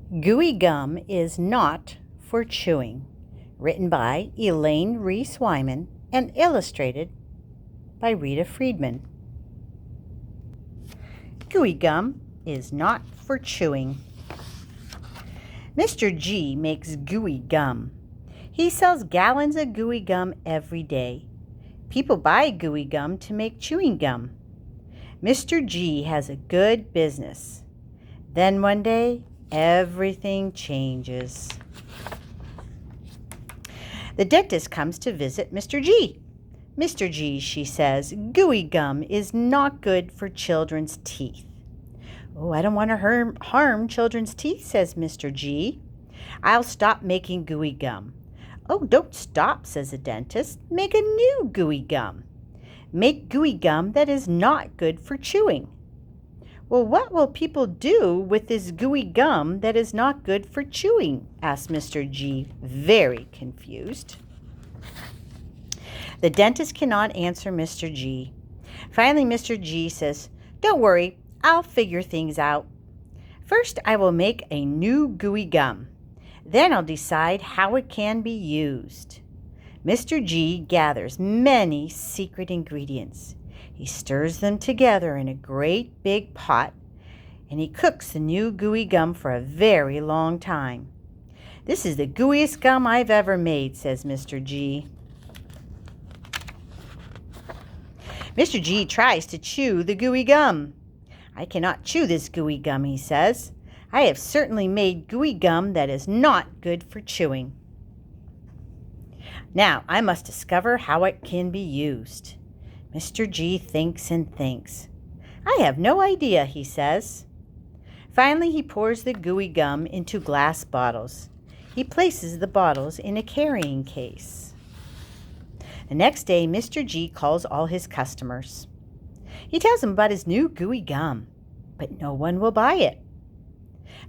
Gooey Gum is Not for Chewing, written by Elaine Reese Wyman and illustrated by Rita Friedman. Gooey Gum is not for chewing. Mr. G makes gooey gum. He sells gallons of gooey gum every day. People buy gooey gum to make chewing gum. Mr. G has a good business. Then one day, everything changes. The dentist comes to visit Mr. G. Mr. G, she says, gooey gum is not good for children's teeth. Oh, I don't want to harm children's teeth, says Mr. G. I'll stop making gooey gum. Oh, don't stop, says the dentist. Make a new gooey gum. Make gooey gum that is not good for chewing. Well, what will people do with this gooey gum that is not good for chewing? Asked Mr. G, very confused. The dentist cannot answer Mr. G. Finally, Mr. G says, don't worry, I'll figure things out. First, I will make a new gooey gum. Then I'll decide how it can be used. Mr. G gathers many secret ingredients. He stirs them together in a great big pot, and he cooks the new gooey gum for a very long time. This is the gooeyest gum I've ever made, says Mr. G. Mr. G tries to chew the gooey gum. I cannot chew this gooey gum, he says. I have certainly made gooey gum that is not good for chewing. Now I must discover how it can be used. Mr. G thinks and thinks. I have no idea, he says. Finally, he pours the gooey gum into glass bottles. He places the bottles in a carrying case. The next day, Mr. G calls all his customers. He tells them about his new gooey gum, but no one will buy it.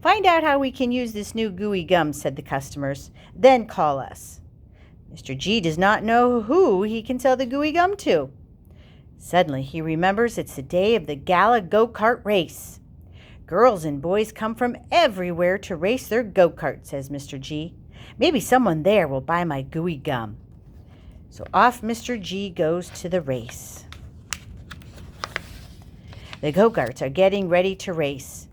Find out how we can use this new gooey gum, said the customers. Then call us. Mr. G does not know who he can sell the gooey gum to. Suddenly, he remembers it's the day of the gala go-kart race. Girls and boys come from everywhere to race their go-kart, says Mr. G. Maybe someone there will buy my gooey gum. So off Mr. G goes to the race. The go-karts are getting ready to race.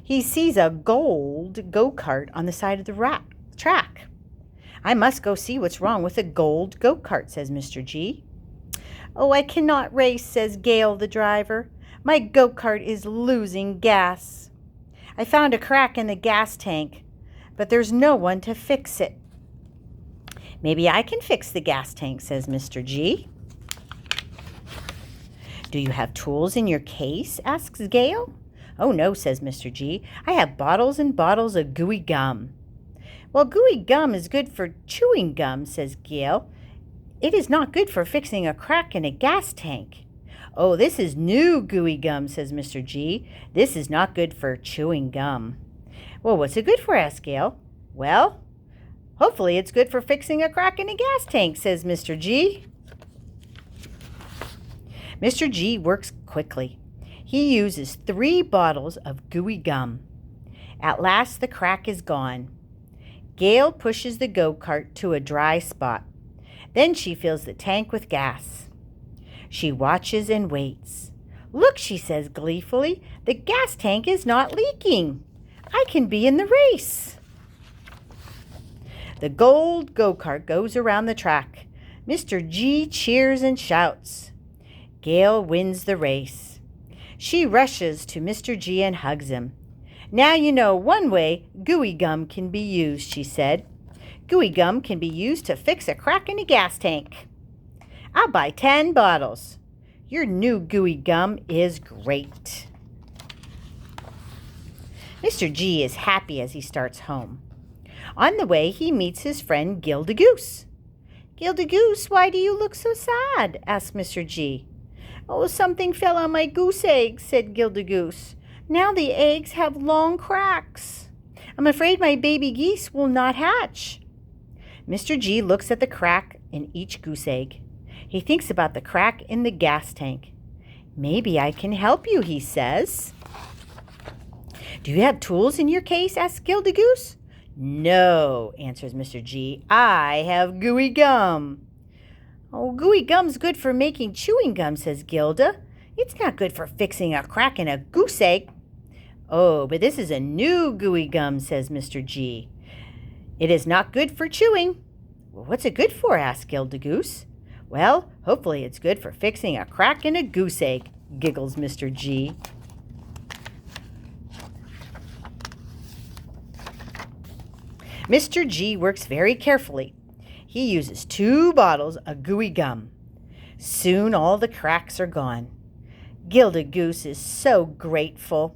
He sees a gold go-kart on the side of the track. I must go see what's wrong with the gold go-kart, says Mr. G. Oh, I cannot race, says Gail, the driver. My go-kart is losing gas. I found a crack in the gas tank, but there's no one to fix it. Maybe I can fix the gas tank, says Mr. G. Do you have tools in your case? Asks Gail. Oh, no, says Mr. G. I have bottles and bottles of gooey gum. Well, gooey gum is good for chewing gum, says Gail. It is not good for fixing a crack in a gas tank. Oh, this is new gooey gum, says Mr. G. This is not good for chewing gum. Well, what's it good for? Asked Gail. Well, hopefully it's good for fixing a crack in a gas tank, says Mr. G. Mr. G works quickly. He uses 3 bottles of gooey gum. At last, the crack is gone. Gail pushes the go-kart to a dry spot. Then she fills the tank with gas. She watches and waits. Look, she says gleefully, the gas tank is not leaking. I can be in the race. The gold go-kart goes around the track. Mr. G cheers and shouts. Gail wins the race. She rushes to Mr. G and hugs him. Now you know one way gooey gum can be used, she said. Gooey gum can be used to fix a crack in a gas tank. I'll buy 10 bottles. Your new gooey gum is great. Mr. G is happy as he starts home. On the way, he meets his friend Gilda Goose. Gilda Goose, why do you look so sad? Asked Mr. G. Oh, something fell on my goose eggs, said Gilda Goose. Now the eggs have long cracks. I'm afraid my baby geese will not hatch. Mr. G looks at the crack in each goose egg. He thinks about the crack in the gas tank. Maybe I can help you, he says. Do you have tools in your case? Asks Gildagoose. No, answers Mr. G. I have gooey gum. Oh, gooey gum's good for making chewing gum, says Gilda. It's not good for fixing a crack in a goose egg. Oh, but this is a new gooey gum, says Mr. G. It is not good for chewing. Well, what's it good for? Asks Gildagoose. Well, hopefully it's good for fixing a crack in a goose egg, giggles Mr. G. Mr. G works very carefully. He uses 2 bottles of gooey gum. Soon all the cracks are gone. Gildagoose is so grateful.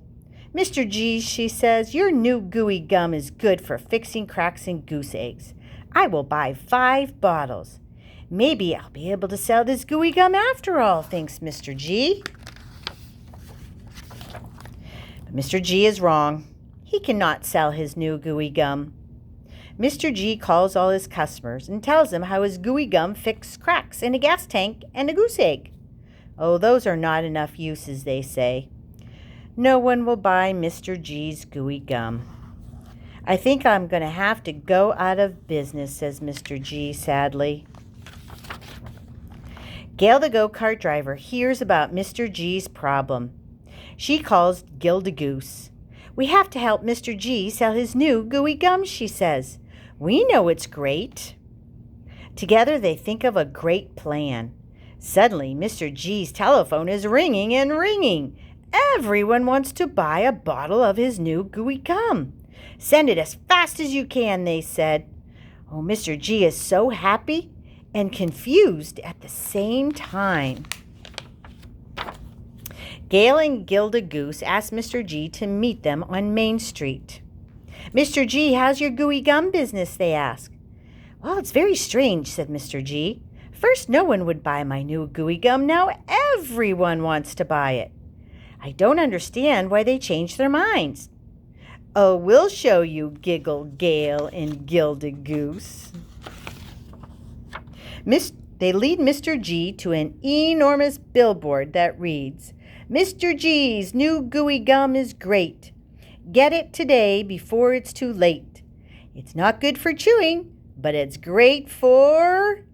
Mr. G, she says, your new gooey gum is good for fixing cracks in goose eggs. I will buy 5 bottles. Maybe I'll be able to sell this gooey gum after all, thinks Mr. G. But Mr. G is wrong. He cannot sell his new gooey gum. Mr. G calls all his customers and tells them how his gooey gum fixes cracks in a gas tank and a goose egg. Oh, those are not enough uses, they say. No one will buy Mr. G's gooey gum. I think I'm going to have to go out of business, says Mr. G sadly. Gail the go-kart driver hears about Mr. G's problem. She calls Gildagoose. We have to help Mr. G sell his new gooey gum, she says. We know it's great. Together they think of a great plan. Suddenly, Mr. G's telephone is ringing and ringing. Everyone wants to buy a bottle of his new gooey gum. Send it as fast as you can, they said. Oh, Mr. G is so happy and confused at the same time. Gail and Gildagoose asked Mr. G to meet them on Main Street. Mr. G, how's your gooey gum business? They asked. Well, it's very strange, said Mr. G. First, no one would buy my new gooey gum. Now everyone wants to buy it. I don't understand why they changed their minds. Oh, we'll show you, giggled Gail and Gildagoose. They lead Mr. G to an enormous billboard that reads, Mr. G's new gooey gum is great. Get it today before it's too late. It's not good for chewing, but it's great for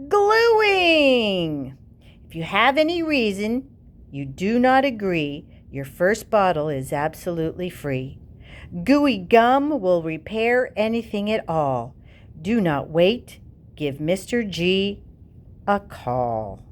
gluing. If you have any reason you do not agree, your first bottle is absolutely free. Gooey gum will repair anything at all. Do not wait. Give Mr. G a call.